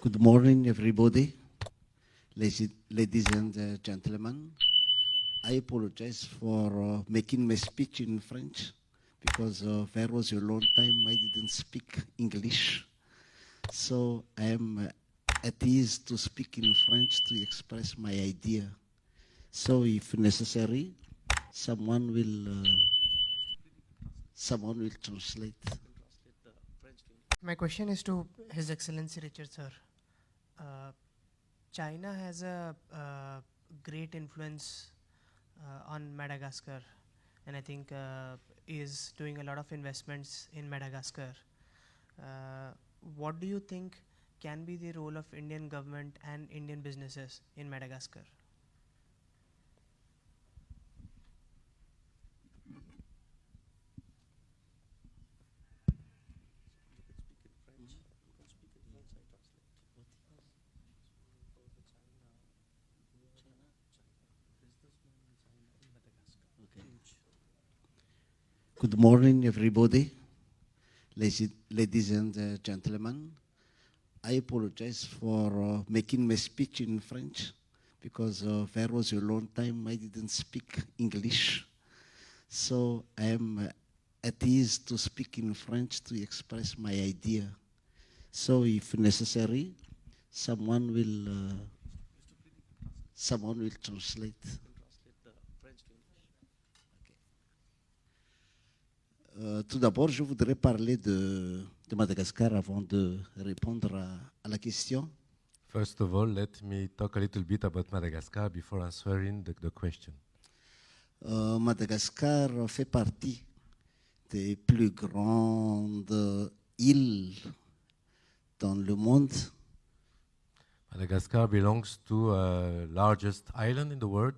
Good morning, everybody, ladies and gentlemen. I apologize for making my speech in French because there was a long time I didn't speak English. So I am at ease to speak in French to express my idea. So if necessary, someone will translate. My question is to His Excellency Richard Sir. China has a great influence on Madagascar, and I think is doing a lot of investments in Madagascar. What do you think can be the role of Indian government and Indian businesses in Madagascar? Good morning, everybody, ladies and gentlemen. I apologize for making my speech in French because there was a long time I didn't speak English. So I am at ease to speak in French to express my idea. So if necessary, someone will translate. Tout d'abord, je voudrais parler de Madagascar avant de répondre à la question. First of all, let me talk a little bit about Madagascar before answering the question. Madagascar fait partie des plus grandes îles dans le monde. Madagascar belongs to the largest island in the world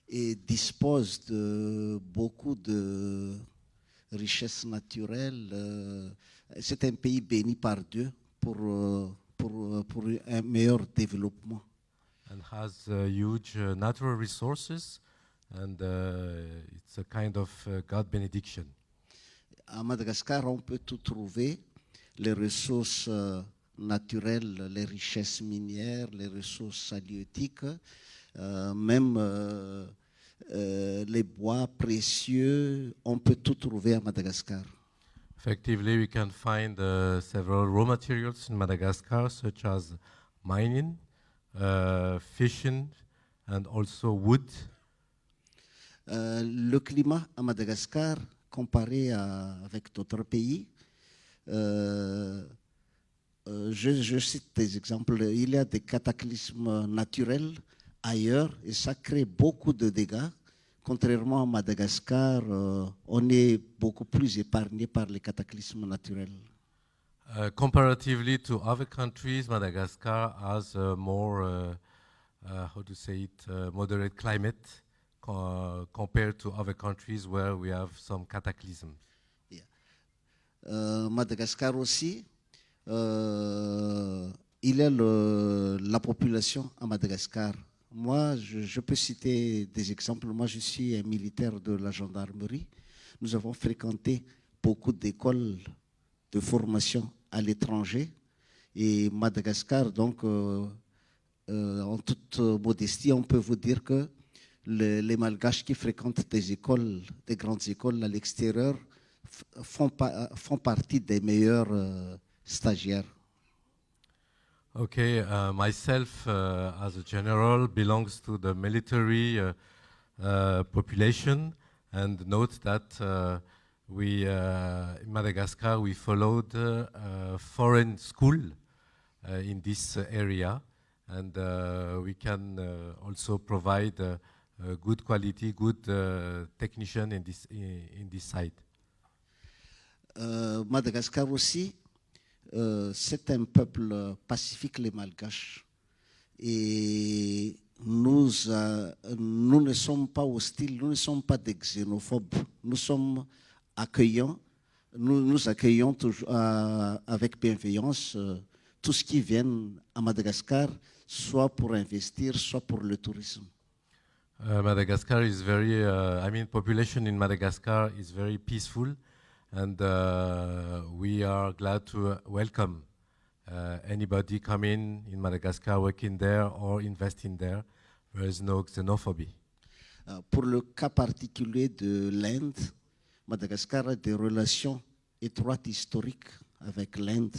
Et dispose de beaucoup de richesses naturelles. C'est un pays béni par Dieu pour un meilleur développement. and has huge natural resources, and it's a kind of God benediction. À Madagascar, on peut tout trouver, les ressources naturelles, les richesses minières, les ressources halieutiques, même les bois précieux, on peut tout trouver à Madagascar. Effectively, we can find several raw materials in Madagascar, such as mining, fishing, and also wood. Le climat à Madagascar, comparé avec d'autres pays, je cite des exemples. Il y a des cataclysmes naturels ailleurs et ça crée beaucoup de dégâts. Contrairement à Madagascar, on est beaucoup plus épargné par les cataclysmes naturels. Comparatively to other countries, Madagascar has a more, moderate climate compared to other countries where we have some cataclysms. Madagascar aussi, il y a la population à Madagascar. Moi, je peux citer des exemples. Moi, je suis un militaire de la gendarmerie. Nous avons fréquenté beaucoup d'écoles de formation à l'étranger. Et Madagascar, donc, en toute modestie, on peut vous dire que les Malgaches qui fréquentent des écoles, des grandes écoles à l'extérieur, font partie des meilleurs stagiaires. Okay, myself as a general belongs to the military population, and note that we in Madagascar we followed a foreign school in this area, and we can also provide good quality, good technician in this site. Madagascar aussi, c'est un peuple pacifique, les Malgaches. Et nous ne sommes pas hostiles, nous ne sommes pas des xénophobes. Nous sommes accueillants. Nous accueillons toujours, avec bienveillance tout ce qui vient à Madagascar, soit pour investir, soit pour le tourisme. Madagascar is very, population in Madagascar is very peaceful, and we are glad to welcome anybody coming in Madagascar, working there or investing there. There is no xenophobie. Pour le cas particulier de l'Inde, Madagascar a des relations étroites historiques avec l'Inde,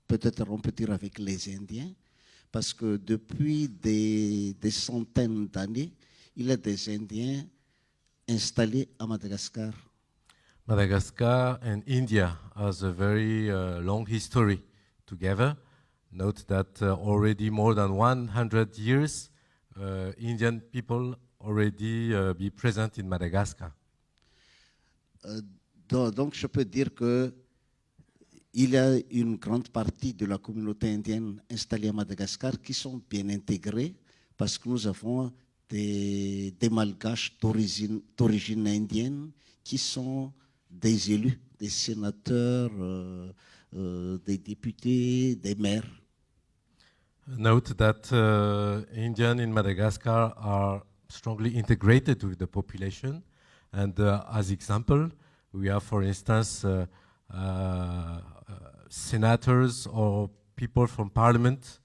peut-être on peut dire avec les Indiens, parce que depuis des centaines d'années, il y a des Indiens installés à Madagascar. Madagascar and India has a very long history together. Note that already more than 100 years, Indian people already be present in Madagascar. Donc je peux dire que il y a une grande partie de la communauté indienne installée à Madagascar qui sont bien intégrés parce que nous avons des malgaches d'origine indienne qui sont des élus, des sénateurs, des députés, des maires. Note that Indian in Madagascar are strongly integrated with the population, and as example, we have, for instance, senators or people from parliament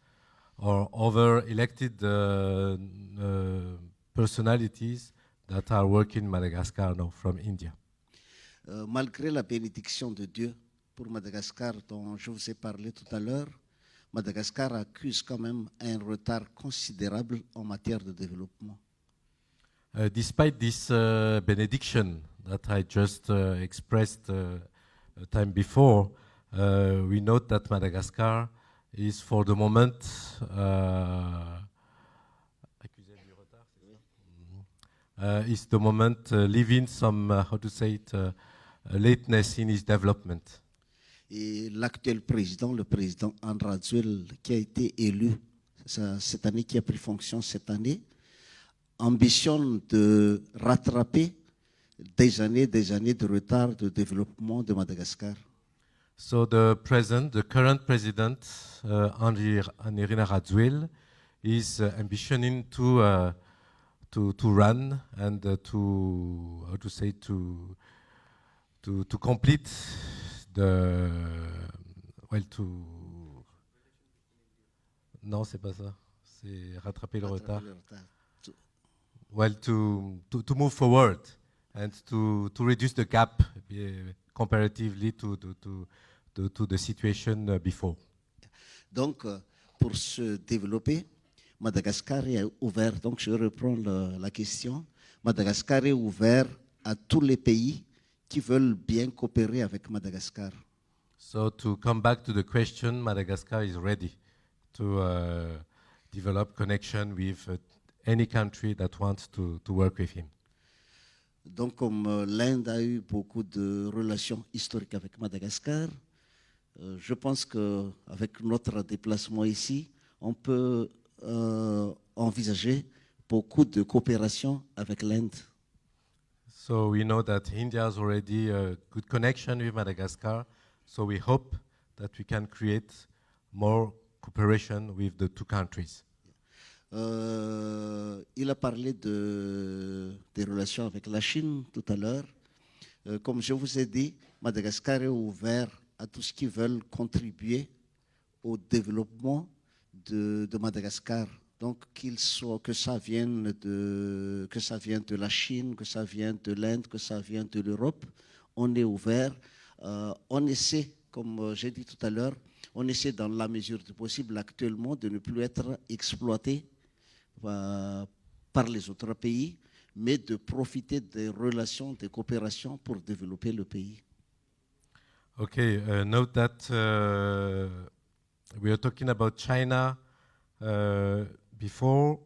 or other elected personalities that are working in Madagascar now from India. Malgré la bénédiction de Dieu pour Madagascar dont je vous ai parlé tout à l'heure, Madagascar accuse quand même un retard considérable en matière de développement. Despite this benediction that I just expressed a time before, we note that Madagascar is for the moment living some, how to say it, lateness in its development. Et l'actuel président, le président André Rajoelina, qui a été élu cette année, qui a pris fonction cette année, ambitionne de rattraper des années de retard de développement de Madagascar. So the current president, Andry Rajoelina, is ambitioning to run and to complete non, c'est pas ça. C'est rattraper le retard. Well, to move forward and to reduce the gap comparatively to the situation before. Donc, pour se développer, Madagascar est ouvert. Donc, je reprends la question. Madagascar est ouvert à tous les pays qui veulent bien coopérer avec Madagascar. So to come back to the question, Madagascar is ready to develop connection with any country that wants to work with him. Donc, comme l'Inde a eu beaucoup de relations historiques avec Madagascar, je pense qu'avec notre déplacement ici, on peut envisager beaucoup de coopération avec l'Inde. So we know that India has already a good connection with Madagascar, so we hope that we can create more cooperation with the two countries. Il a parlé des relations avec la Chine tout à l'heure. Comme je vous ai dit, Madagascar est ouvert à tous ceux qui veulent contribuer au développement de Madagascar. Donc, que ça vienne de la Chine, que ça vienne de l'Inde, que ça vienne de l'Europe, on est ouvert. On essaie, comme j'ai dit tout à l'heure, on essaie dans la mesure du possible actuellement de ne plus être exploité par les autres pays, mais de profiter des relations, des coopérations pour développer le pays. Okay, note that we are talking about China before,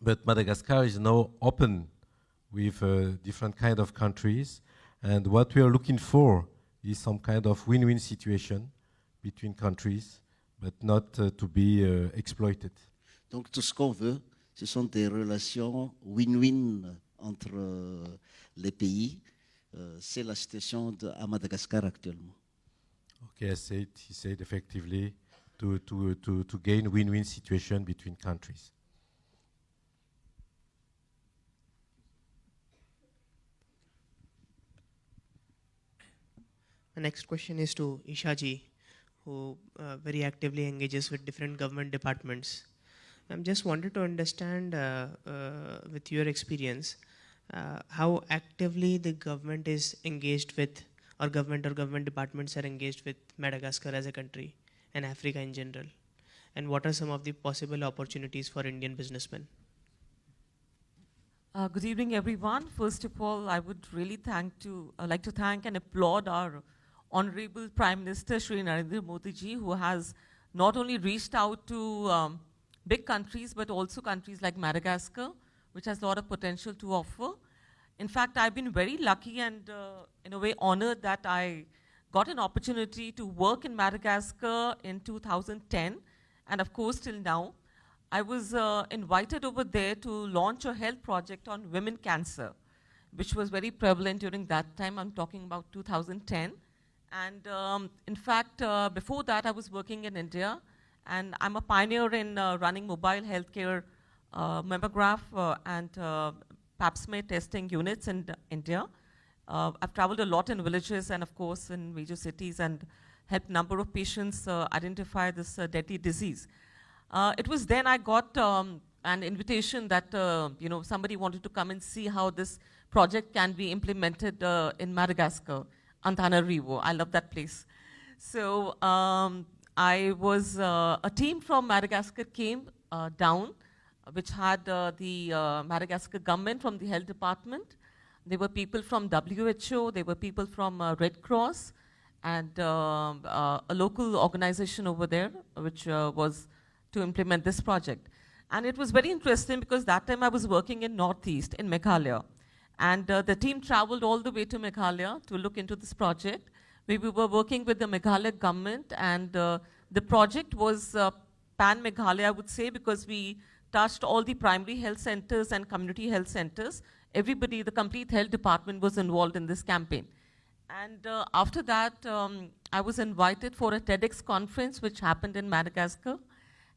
but Madagascar is now open with different kind of countries, and what we are looking for is some kind of win-win situation between countries, but not to be exploited. Donc tout ce qu'on veut, ce sont des relations win-win entre les pays. C'est la situation à Madagascar actuellement. Okay, he said effectively to gain win-win situation between countries. The next question is to Ishaji. who very actively engages with different government departments. I'm just wanted to understand with your experience how actively the government is engaged with, or government departments are engaged with Madagascar as a country and Africa in general, and what are some of the possible opportunities for Indian businessmen? Good evening, everyone. First of all, I would really like to thank and applaud our Honorable Prime Minister Shri Narendra Modi ji, who has not only reached out to big countries, but also countries like Madagascar, which has a lot of potential to offer. In fact, I've been very lucky and in a way honored that I got an opportunity to work in Madagascar in 2010, and of course till now. I was invited over there to launch a health project on women cancer, which was very prevalent during that time. I'm talking about 2010. And in fact, before that, I was working in India, and I'm a pioneer in running mobile healthcare mammograph and pap smear testing units in India. I've traveled a lot in villages and, of course, in major cities, and helped a number of patients identify this deadly disease. It was then I got an invitation that somebody wanted to come and see how this project can be implemented in Madagascar, Antananarivo. I love that place. So I was a team from Madagascar came down, which had the Madagascar government from the health department. There were people from WHO. There were people from Red Cross, and a local organization over there, which was to implement this project. And it was very interesting because that time I was working in Northeast, in Meghalaya. And the team traveled all the way to Meghalaya to look into this project. We were working with the Meghalaya government, and the project was pan-Meghalaya, I would say, because we touched all the primary health centers and community health centers. Everybody, the complete health department was involved in this campaign. And after that, I was invited for a TEDx conference, which happened in Madagascar.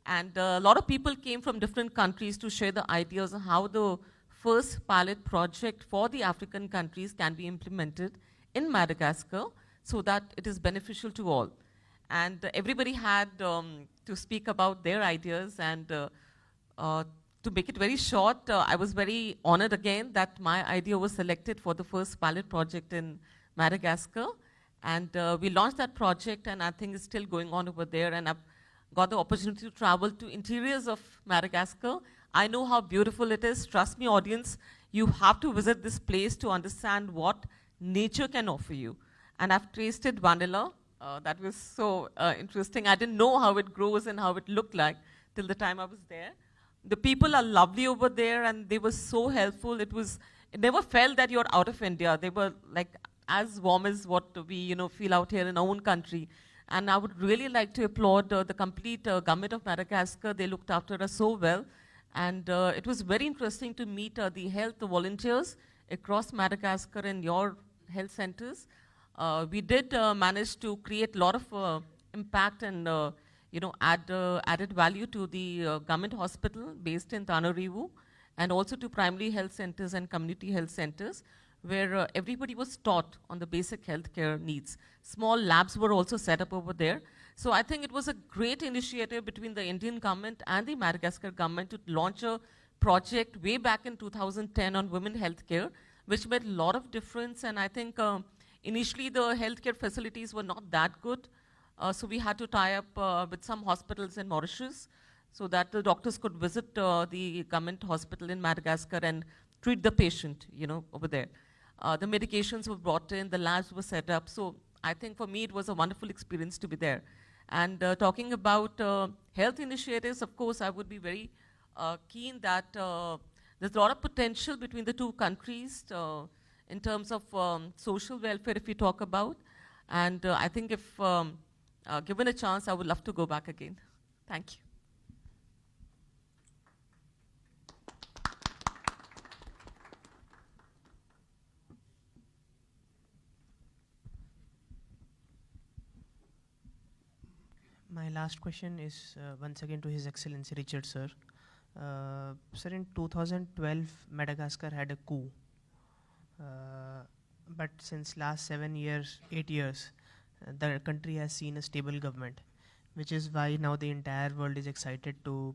And a lot of people came from different countries to share the ideas on how the first pilot project for the African countries can be implemented in Madagascar so that it is beneficial to all. And everybody had to speak about their ideas. And to make it very short, I was very honored again that my idea was selected for the first pilot project in Madagascar. And we launched that project, and I think it's still going on over there. And I've got the opportunity to travel to interiors of Madagascar. I know how beautiful it is. Trust me, audience, you have to visit this place to understand what nature can offer you. And I've tasted vanilla. That was so interesting. I didn't know how it grows and how it looked like till the time I was there. The people are lovely over there, and they were so helpful. It never felt that you're out of India. They were like as warm as what we feel out here in our own country. And I would really like to applaud the complete government of Madagascar. They looked after us so well. And it was very interesting to meet the health volunteers across Madagascar in your health centers. We did manage to create a lot of impact and added value to the government hospital based in Antananarivo, and also to primary health centers and community health centers, where everybody was taught on the basic healthcare needs. Small labs were also set up over there. So I think it was a great initiative between the Indian government and the Madagascar government to launch a project way back in 2010 on women healthcare, which made a lot of difference. And I think initially the healthcare facilities were not that good. So we had to tie up with some hospitals in Mauritius so that the doctors could visit the government hospital in Madagascar and treat the patient, over there. The medications were brought in, the labs were set up. So I think for me, it was a wonderful experience to be there. And talking about health initiatives, of course, I would be very keen that there's a lot of potential between the two countries in terms of social welfare, if we talk about. And I think if given a chance, I would love to go back again. Thank you. My last question is once again to His Excellency Richard, sir. Sir, in 2012, Madagascar had a coup. But since last 7 years, 8 years, the country has seen a stable government, which is why now the entire world is excited to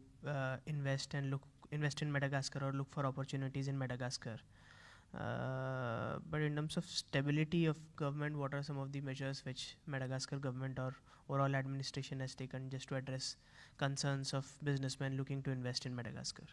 invest in Madagascar or look for opportunities in Madagascar. But in terms of stability of government, what are some of the measures which Madagascar government or overall administration has taken just to address concerns of businessmen looking to invest in Madagascar?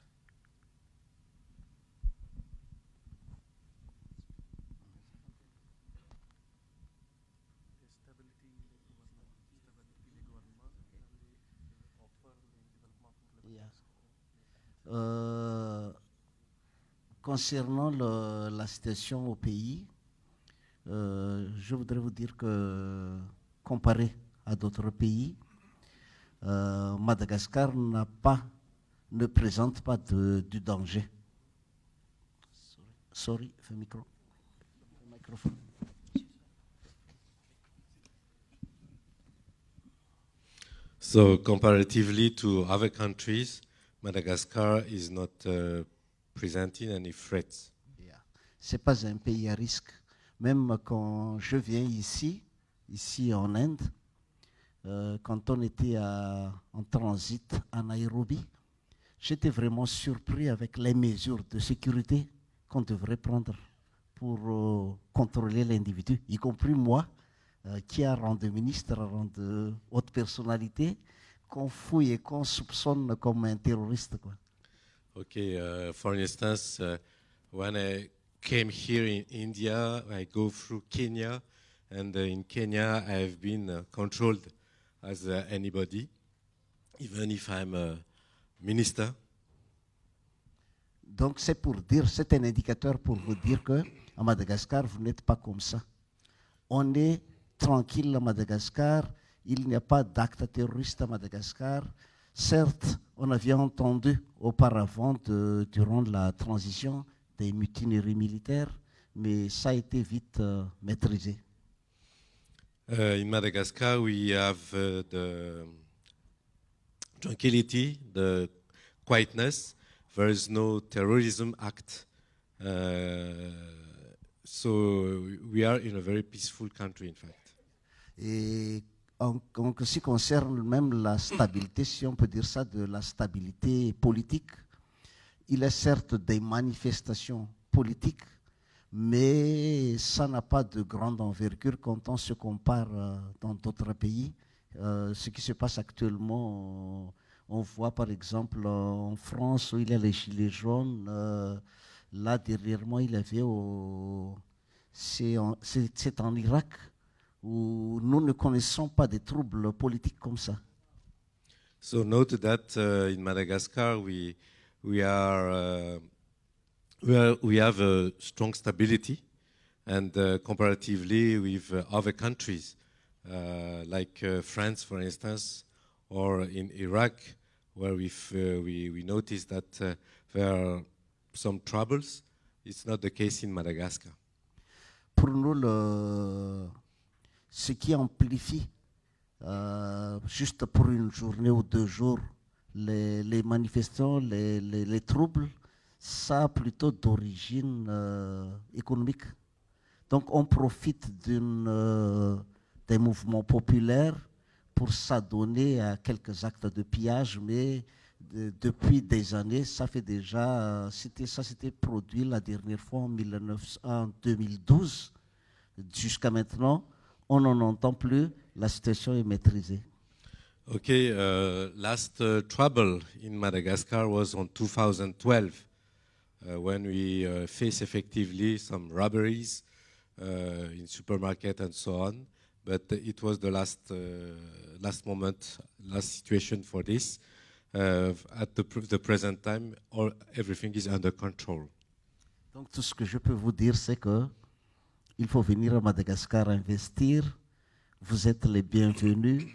Concernant la situation au pays, je voudrais vous dire que comparé à d'autres pays, Madagascar ne présente pas du danger. Sorry, le microphone. So comparatively to other countries, Madagascar is not presenting any threats. Yeah. C'est pas un pays à risque. Même quand je viens ici en Inde, quand on était en transit à Nairobi, j'étais vraiment surpris avec les mesures de sécurité qu'on devrait prendre pour contrôler l'individu, y compris moi, qui a rang de ministre, rang de haute personnalité, qu'on fouille et qu'on soupçonne comme un terroriste, quoi. Okay, for instance, when I came here in India, I go through Kenya, and in Kenya I've been controlled as anybody, even if I'm a minister. Donc c'est un indicateur pour vous dire que à Madagascar, vous n'êtes pas comme ça. On est tranquille à Madagascar, il n'y a pas d'acte terroriste à Madagascar. Certes, on avait entendu auparavant, durant la transition, des mutineries militaires, mais ça a été vite maîtrisé. In Madagascar, we have the tranquility, the quietness. There is no terrorism act. So we are in a very peaceful country, in fact. Et en ce qui concerne même la stabilité, si on peut dire ça, de la stabilité politique, il y a certes des manifestations politiques, mais ça n'a pas de grande envergure quand on se compare dans d'autres pays. Ce qui se passe actuellement, on voit par exemple en France où il y a les gilets jaunes. Là, derrière moi, il y avait c'est en Irak où nous ne connaissons pas des troubles politiques comme ça. So note that in Madagascar we have a strong stability, and comparatively with other countries like France, for instance, or in Iraq, where we notice that there are some troubles. It's not the case in Madagascar. Pour nous, ce qui amplifie juste pour une journée ou 2 jours les manifestants, les troubles, ça a plutôt d'origine économique. Donc on profite des mouvements populaires pour s'adonner à quelques actes de pillage, mais depuis des années, ça fait déjà, ça s'était produit la dernière fois en 2012. Jusqu'à maintenant, on n'en entend plus, la situation est maîtrisée. Okay, last trouble in Madagascar was on 2012 when we faced effectively some robberies in supermarket and so on. But it was the last situation for this. At the present time, everything is under control. Donc tout ce que je peux vous dire, c'est que il faut venir à Madagascar investir. Vous êtes les bienvenus.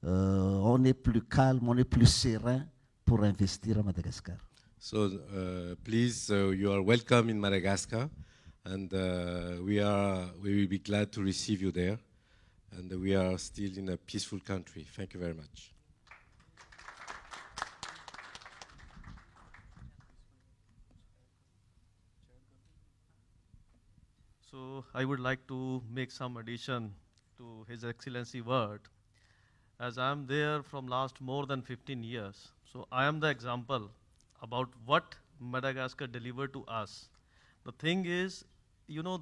On est plus calme, on est plus serein pour investir à Madagascar. So please, you are welcome in Madagascar, and we will be glad to receive you there. And we are still in a peaceful country. Thank you very much. So I would like to make some addition to His Excellency word, as I am there from last more than 15 years, so I am the example about what Madagascar delivered to us. The thing is, you know,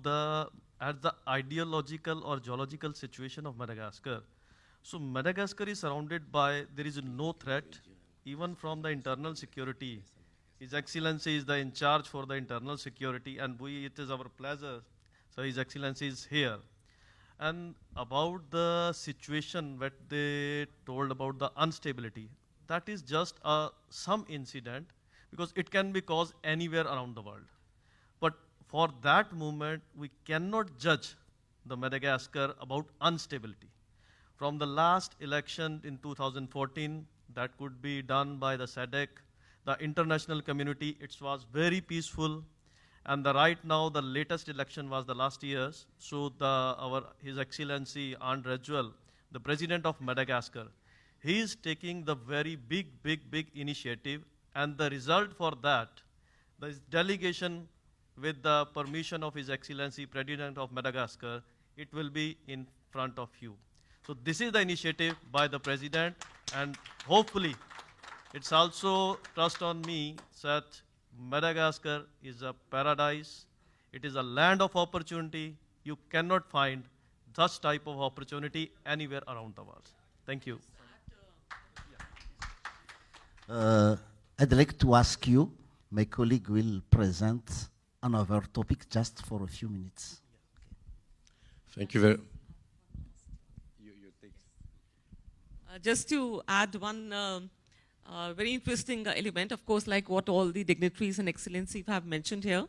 at the ideological or geological situation of Madagascar, so Madagascar is surrounded by, there is no threat, even from the internal security. His Excellency is the in charge for the internal security, and it is our pleasure. So His Excellency is here. And about the situation that they told about the instability, that is just some incident, because it can be caused anywhere around the world. But for that moment, we cannot judge the Madagascar about instability. From the last election in 2014, that could be done by the SADC, the international community, it was very peaceful. And right now, the latest election was the last year's. So His Excellency André Rajoelina, the President of Madagascar, he is taking the very big initiative. And the result for that, the delegation with the permission of His Excellency President of Madagascar, it will be in front of you. So this is the initiative by the President, and hopefully it's also trust on me that Madagascar is a paradise. It is a land of opportunity. You cannot find such type of opportunity anywhere around the world. Thank you. I'd like to ask you, my colleague will present another topic just for a few minutes. Thank you very Just to add one very interesting element, of course, like what all the dignitaries and excellency have mentioned here,